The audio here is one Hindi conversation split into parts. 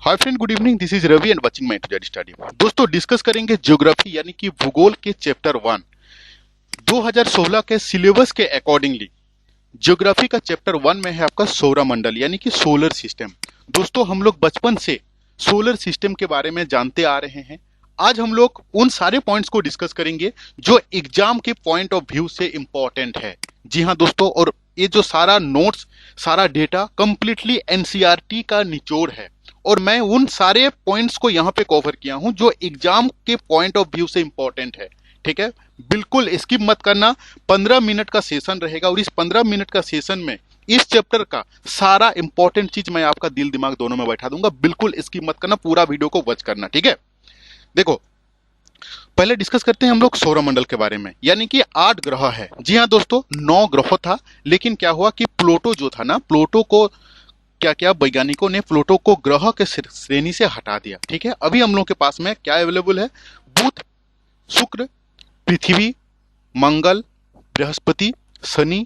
Hi friend, good evening. This is Ravi and watching my today study. दोस्तों, डिस्कस करेंगे ज्योग्राफी यानी कि भूगोल के चैप्टर 1 2016 के सिलेबस के अकॉर्डिंगली। ज्योग्राफी का चैप्टर 1 में है आपका सौरमंडल यानी कि सोलर सिस्टम। दोस्तों, हम लोग बचपन से सोलर सिस्टम के बारे में जानते आ रहे हैं। आज हम लोग उन सारे पॉइंट्स को डिस्कस करेंगे जो एग्जाम के पॉइंट ऑफ व्यू से इंपॉर्टेंट है। जी हाँ दोस्तों, और ये जो सारा नोट्स, सारा डेटा कंप्लीटली एनसीईआरटी का निचोड़ है और मैं उन सारे पॉइंट्स को यहाँ पे कवर किया हूं जो एग्जाम के पॉइंट ऑफ व्यू से इंपॉर्टेंट है। ठीक है, बिल्कुल स्किप मत करना। 15 मिनट का सेशन रहेगा और इस 15 मिनट का सेशन में इस चैप्टर का सारा इंपॉर्टेंट चीज मैं आपका दिल दिमाग दोनों में बैठा दूंगा। बिल्कुल स्किप मत करना, पूरा वीडियो को वॉच करना। ठीक है, देखो पहले डिस्कस करते हैं हम लोग सौरमंडल के बारे में, यानी कि 8 ग्रह है। जी हाँ दोस्तों, 9 ग्रह था, लेकिन क्या हुआ कि प्लूटो जो था ना, प्लूटो को क्या क्या वैज्ञानिकों ने प्लूटो को ग्रह के श्रेणी से हटा दिया। ठीक है, अभी हम लोग के पास में क्या अवेलेबल है? बुध, शुक्र, पृथ्वी, मंगल, बृहस्पति, शनि,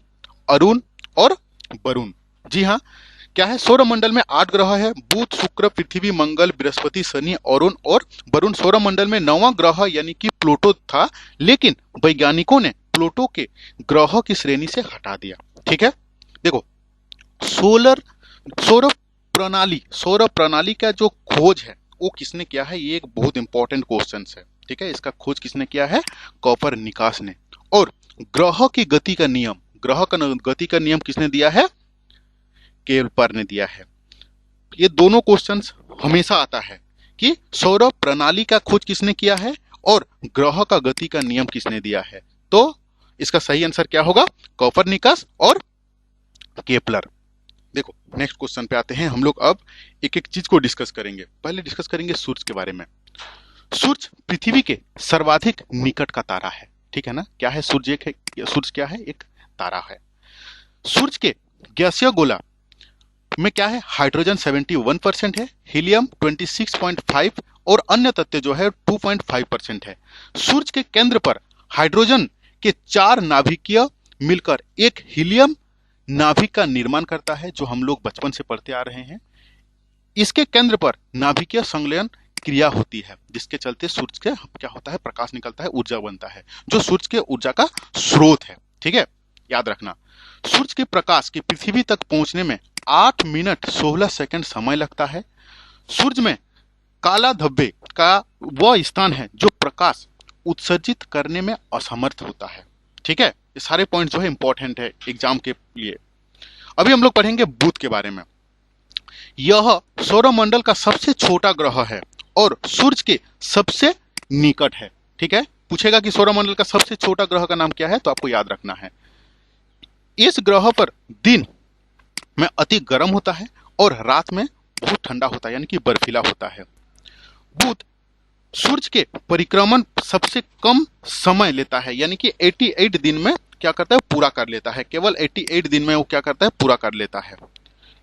अरुण और वरुण। जी हाँ, क्या है? सौरमंडल में 8 ग्रह है। बुध, शुक्र, पृथ्वी, मंगल, बृहस्पति, शनि, अरुण और वरुण। सौरमंडल में 9वां ग्रह यानी कि प्लूटो था, लेकिन वैज्ञानिकों ने प्लूटो के ग्रह की श्रेणी से हटा दिया। ठीक है, देखो सौर प्रणाली का जो खोज है वो किसने किया है? ये एक बहुत इंपॉर्टेंट क्वेश्चन है। ठीक है, इसका खोज किसने किया है? कोपरनिकस ने। और ग्रह की गति का नियम, ग्रह का गति का नियम किसने दिया है? केल्पर ने दिया है। ये दोनों क्वेश्चंस हमेशा आता है कि सौर प्रणाली का खोज किसने किया है और ग्रह का गति का नियम किसने दिया है। तो इसका सही आंसर क्या होगा? कोपरनिकस और केपलर। देखो नेक्स्ट क्वेश्चन पे आते हैं हम लोग। अब एक एक चीज को डिस्कस करेंगे। पहले डिस्कस करेंगे सूर्य के बारे में। सूर्य पृथ्वी के सर्वाधिक निकट का तारा है। ठीक है ना, क्या है? सूर्य क्या है? एक तारा है। सूर्य के गैसीय गोला में क्या है? हाइड्रोजन 71% है, हीलियम 26.5 और अन्य तत्व जो है 2.5% है। सूर्य के केंद्र पर हाइड्रोजन के 4 नाभिकीय मिलकर एक हीलियम नाभिक का निर्माण करता है, जो हम लोग बचपन से पढ़ते आ रहे हैं। इसके केंद्र पर नाभिकीय संलयन क्रिया होती है, जिसके चलते सूर्य के क्या होता है? प्रकाश निकलता है, ऊर्जा बनता है, जो सूर्य के ऊर्जा का स्रोत है। ठीक है, याद रखना। सूर्य के प्रकाश की पृथ्वी तक पहुंचने में 8 मिनट 16 सेकंड समय लगता है। सूर्य में काला धब्बे का वह स्थान है जो प्रकाश उत्सर्जित करने में असमर्थ होता है। ठीक है, ये सारे पॉइंट जो है इंपॉर्टेंट है एग्जाम के लिए। अभी हम लोग पढ़ेंगे बुध के बारे में। यह सौरमंडल का सबसे छोटा ग्रह है और सूर्य के सबसे निकट है। ठीक है, पूछेगा कि सौरमंडल का सबसे छोटा ग्रह का नाम क्या है, तो आपको याद रखना है। इस ग्रह पर दिन में अति गर्म होता है और रात में बहुत ठंडा होता है, यानी कि बर्फीला होता है। बुध सूर्य के परिक्रमण सबसे कम समय लेता है, यानी कि 88 दिन में क्या करता है? पूरा कर लेता है। केवल 88 दिन में वो क्या करता है? पूरा कर लेता है।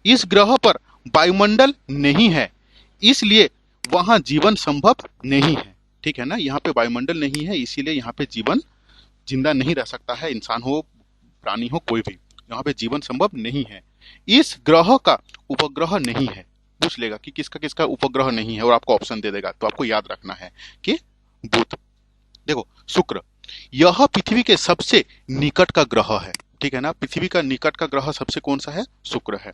इस ग्रह पर वायुमंडल नहीं है, इसलिए वहां जीवन संभव नहीं है। ठीक है ना, यहाँ पे वायुमंडल नहीं है, इसीलिए यहाँ पे जीवन जिंदा नहीं रह सकता है। इंसान हो, प्राणी हो, कोई भी, यहाँ पे जीवन संभव नहीं है। इस ग्रह का उपग्रह नहीं है। पूछ लेगा कि किसका किसका उपग्रह नहीं है और आपको ऑप्शन दे देगा, तो आपको याद रखना है कि बुध। देखो शुक्र, यह पृथ्वी के सबसे निकट का ग्रह है। ठीक है ना, पृथ्वी का निकट का ग्रह सबसे कौन सा है? शुक्र है।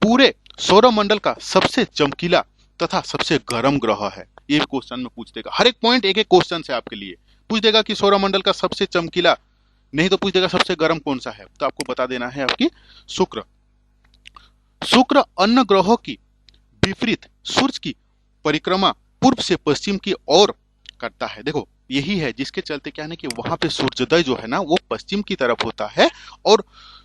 पूरे सौरमंडल का सबसे चमकीला तथा सबसे गर्म ग्रह है। ये क्वेश्चन में पूछ देगा। हर एक पॉइंट एक एक क्वेश्चन से आपके लिए पूछ देगा कि सौरमंडल का सबसे चमकीला, नहीं तो पूछ देगा सबसे गर्म कौन सा है, तो आपको बता देना है आपकी शुक्र। शुक्र अन्य ग्रहों की विपरीत सूर्य की परिक्रमा पूर्व से पश्चिम की ओर करता है। देखो यही है जिसके चलते क्या है ना कि वहां पे सूर्योदय जो है ना वो पश्चिम की तरफ होता है और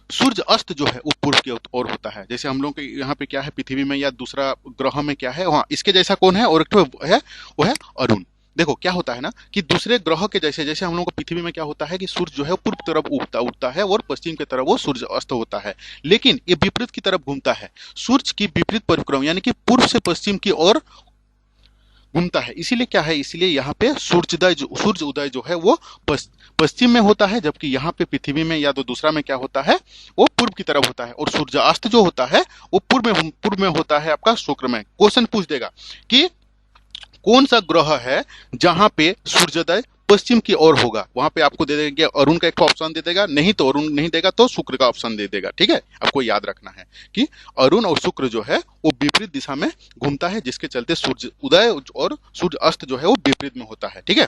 सूर्य अस्त जो है वो पूर्व की ओर होता है। जैसे हम लोग के यहाँ पे क्या है, पृथ्वी में या दूसरा ग्रह में क्या है, वहां इसके जैसा कौन है? और एक है वो है अरुण। देखो क्या होता है ना कि दूसरे ग्रह के जैसे, जैसे हम लोग को पृथ्वी में क्या होता है कि सूर्य जो है पूर्व तरफ उगता है और पश्चिम की तरफ वो सूर्य अस्त होता है, लेकिन ये विपरीत की तरफ घूमता है। सूर्य की विपरीत परिक्रमा यानी कि पूर्व से पश्चिम की ओर घूमता है। इसीलिए क्या है, इसीलिए यहाँ पे सूर्य उदय जो है वो पश्चिम में होता है, जबकि यहाँ पे पृथ्वी में या तो दूसरा में क्या होता है, वो पूर्व की तरफ होता है। और सूर्यास्त जो होता है वो पूर्व में होता है आपका शुक्र में। क्वेश्चन पूछ देगा कि कौन सा ग्रह है जहां पे सूर्योदय पश्चिम की ओर होगा, वहां पे आपको दे देगा अरुण का एक ऑप्शन दे देगा, नहीं तो अरुण नहीं देगा तो शुक्र का ऑप्शन दे देगा। ठीक है, आपको याद रखना है कि अरुण और शुक्र जो है वो विपरीत दिशा में घूमता है, जिसके चलते सूर्य उदय और सूर्य अस्त जो है वो विपरीत में होता है। ठीक है,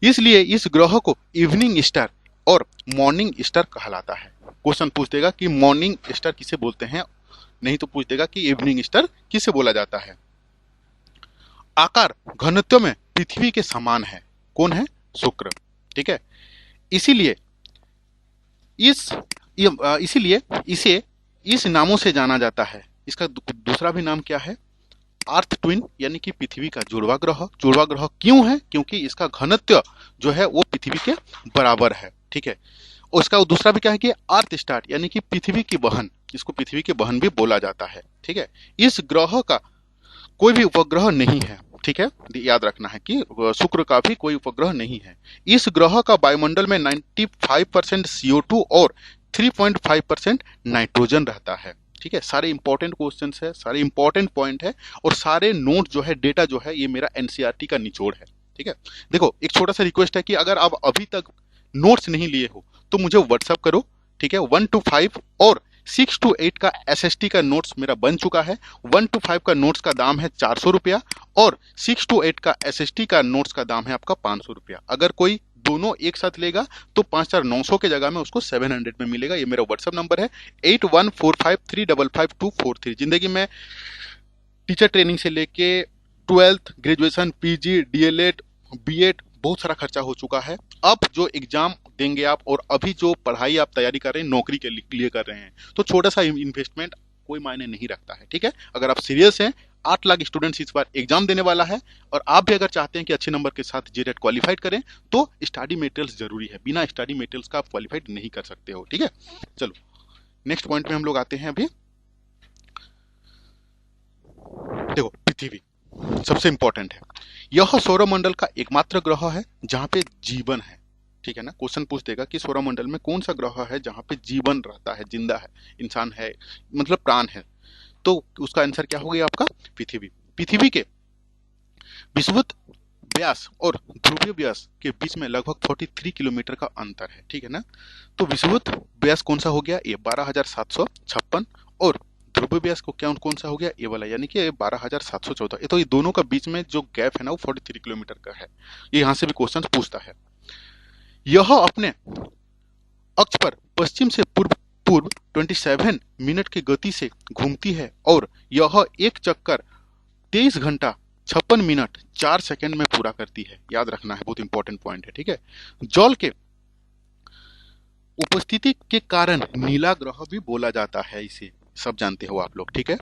इसलिए इस ग्रह को इवनिंग स्टार और मॉर्निंग स्टार कहलाता है। क्वेश्चन पूछ देगा कि मॉर्निंग स्टार किसे बोलते हैं, नहीं तो पूछ देगा कि इवनिंग स्टार किसे बोला जाता है। आकार घनत्व में पृथ्वी के समान है, कौन है, शुक्र। ठीक है, इसीलिए इसीलिए इसे इस नामों से जाना जाता है। इसका दूसरा भी नाम क्या है, अर्थ ट्विन, यानी कि पृथ्वी का जुड़वा ग्रह। जुड़वा ग्रह क्यों है, क्योंकि इसका घनत्व जो है वो पृथ्वी के बराबर है। ठीक है, और इसका दूसरा भी क्या है कि अर्थ स्टार, यानी कि पृथ्वी की बहन, इसको पृथ्वी की बहन भी बोला जाता है। ठीक है, इस ग्रह का कोई भी उपग्रह नहीं है। ठीक है, याद रखना है कि शुक्र का भी कोई उपग्रह नहीं है। इस ग्रह का वायुमंडल में 95% CO2 और 3.5% नाइट्रोजन रहता है। ठीक है, सारे इंपॉर्टेंट क्वेश्चंस है, सारे इंपॉर्टेंट पॉइंट है, और सारे नोट जो है, डेटा जो है, ये मेरा एनसीईआरटी का निचोड़ है। ठीक है, देखो एक छोटा सा रिक्वेस्ट है कि अगर आप अभी तक नोट्स नहीं लिए हो तो मुझे व्हाट्सअप करो। ठीक है, 1 to 5 और 6 to 8 का SST का नोट्स मेरा बन चुका है। 1 to 5 का नोट्स का दाम है 400 रुपया, और 6 to 8 का SST का नोट्स का दाम है आपका 500 रुपया। अगर कोई दोनों एक साथ लेगा तो 5,900 के जगह में उसको 700 में मिलेगा। ये मेरा व्हाट्सअप नंबर है 8145355243। जिंदगी में टीचर ट्रेनिंग से लेके 12th graduation, PG, DLED, B.Ed बहुत सारा खर्चा हो चुका है। अब जो एग्जाम देंगे आप, और अभी जो पढ़ाई आप तैयारी कर रहे हैं, नौकरी के लिए कर रहे हैं, तो छोटा सा इन्वेस्टमेंट कोई मायने नहीं रखता है। ठीक है, अगर आप सीरियस हैं, 8 लाख स्टूडेंट्स इस बार एग्जाम देने वाला है, और आप भी अगर चाहते हैं कि अच्छे नंबर के साथ JET क्वालिफाइड करें, तो स्टडी मटेरियल्स जरूरी है। बिना स्टडी मटेरियल्स का आप क्वालिफाइड नहीं कर सकते हो। ठीक है, चलो नेक्स्ट पॉइंट में हम लोग आते हैं। अभी देखो, पृथ्वी सबसे इंपॉर्टेंट है। यह सौरमंडल का एकमात्र ग्रह है जहां पे जीवन है। ठीक है ना, क्वेश्चन पूछ देगा कि सौरमंडल में कौन सा ग्रह है जहां पे जीवन रहता है, जिंदा है, इंसान है, मतलब प्राण है। तो उसका आंसर क्या हो गया आपका, पृथ्वी। पृथ्वी के विषुवत व्यास और ध्रुवीय व्यास के बीच में लगभग 43 किलोमीटर का अंतर है। ठीक है ना, तो विषुवत व्यास कौन सा हो गया, ये 12,756, और ध्रुवीय व्यास को क्या कौन सा हो गया, ये वाला, यानी कि 12,714। ये तो ये दोनों का बीच में जो गैप है ना वो 43 किलोमीटर का है। ये यहाँ से भी क्वेश्चन पूछता है। यह अपने अक्ष पर पश्चिम से पूर्व पूर्व 27 मिनट की गति से घूमती है, और यह एक चक्कर 23 घंटा 56 मिनट 4 सेकंड में पूरा करती है। याद रखना है, बहुत इंपॉर्टेंट पॉइंट है। ठीक है, जल के उपस्थिति के कारण नीला ग्रह भी बोला जाता है, इसे सब जानते हो आप लोग। ठीक है,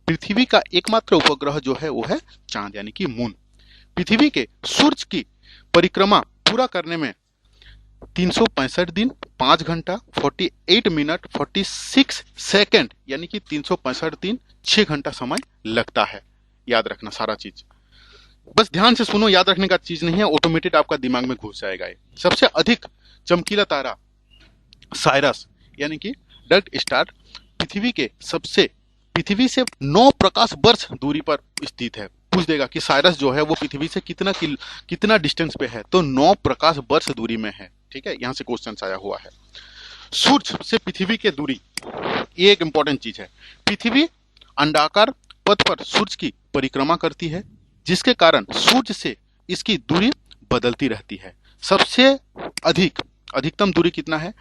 पृथ्वी का एकमात्र उपग्रह जो है वो है चांद, यानी कि मून। पृथ्वी के सूर्य की परिक्रमा पूरा करने में 365 दिन 5 घंटा 48 मिनट 46 सेकंड, यानी कि 365 दिन 6 घंटा समय लगता है। याद रखना सारा चीज, बस ध्यान से सुनो, याद रखने का चीज नहीं है, ऑटोमेटेड आपका दिमाग में घुस जाएगा। सबसे अधिक चमकीला तारा साइरस, यानी कि डर्ट स्टार, पृथ्वी से 9 प्रकाश वर्ष दूरी पर स्थित है। पूछ देगा कि साइरस जो है वो पृथ्वी से कितना डिस्टेंस पे है, तो 9 प्रकाश वर्ष दूरी में है। ठीक है, यहां से क्वेश्चन आया हुआ है। सूर्य से पृथ्वी की दूरी, ये एक इंपॉर्टेंट चीज है। पृथ्वी अंडाकार पथ पर सूर्य की परिक्रमा करती है, जिसके कारण सूर्य से इसकी दूरी बदलती रहती है। सबसे अधिकतम दूरी कितना है,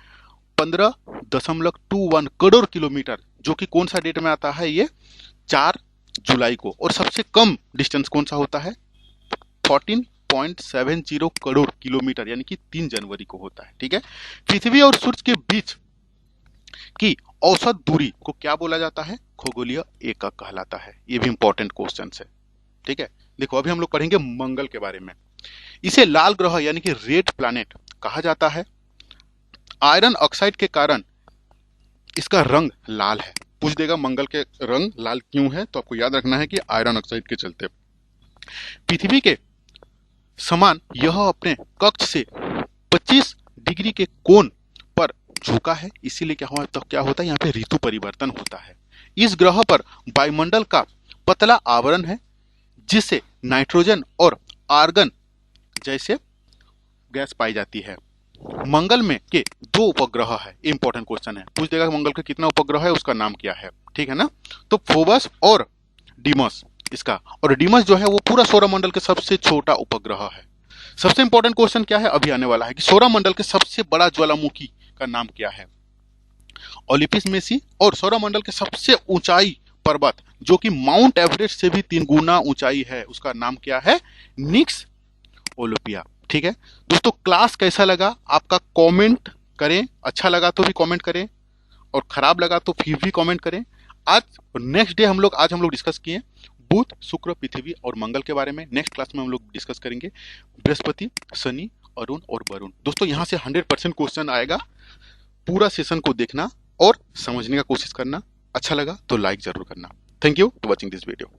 15.21 करोड़ किलोमीटर, जो कि कौन सा डेट में आता है, ये 4 जुलाई को। और सबसे कम डिस्टेंस कौन सा होता है, 14.70 करोड़ किलोमीटर, यानी कि 3 जनवरी को होता है। ठीक है, पृथ्वी और सूर्य के बीच की औसत दूरी को क्या बोला जाता है, खगोलीय एकक कहलाता है। ये भी इंपॉर्टेंट क्वेश्चन है। ठीक है, देखो अभी हम लोग पढ़ेंगे मंगल के बारे में। इसे लाल ग्रह यानी कि रेड प्लैनेट कहा जाता है। आयरन ऑक्साइड के कारण इसका रंग लाल है। पूछ देगा मंगल के रंग लाल क्यों है, तो आपको याद रखना है कि आयरन ऑक्साइड के चलते। पृथ्वी के समान यह अपने कक्ष से 25 डिग्री के कोण पर झुका है, इसीलिए क्या होता है यहाँ पे ऋतु परिवर्तन होता है। इस ग्रह पर वायुमंडल का पतला आवरण है जिससे नाइट्रोजन और आर्गन जैसे गैस पाई जाती है। मंगल में के 2 उपग्रह है, इंपॉर्टेंट क्वेश्चन है, पूछ देगा मंगल का कितना उपग्रह है, उसका नाम क्या है, ठीक है ना। तो फोबस और डीमस इसका, और डीमस जो है वो पूरा सौरमंडल के सबसे छोटा उपग्रह है। सबसे इंपॉर्टेंट क्वेश्चन क्या है अभी आने वाला है कि सौरमंडल के सबसे बड़ा ज्वालामुखी का नाम क्या है, ओलिम्पस मेसी। और सौरमंडल के सबसे ऊंचाई पर्वत जो कि माउंट एवरेस्ट से भी 3 गुना ऊंचाई है, उसका नाम क्या है, निक्स ओलिम्पिया। ठीक है दोस्तों, क्लास कैसा लगा आपका कमेंट करें, अच्छा लगा तो भी कमेंट करें और खराब लगा तो फिर भी कमेंट करें। आज नेक्स्ट डे आज हम लोग डिस्कस किए बुध, शुक्र, पृथ्वी और मंगल के बारे में। नेक्स्ट क्लास में हम लोग डिस्कस करेंगे बृहस्पति, शनि, अरुण और वरुण। दोस्तों यहाँ से 100% क्वेश्चन आएगा, पूरा सेशन को देखना और समझने का कोशिश करना। अच्छा लगा तो लाइक जरूर करना। Thank you for watching this video.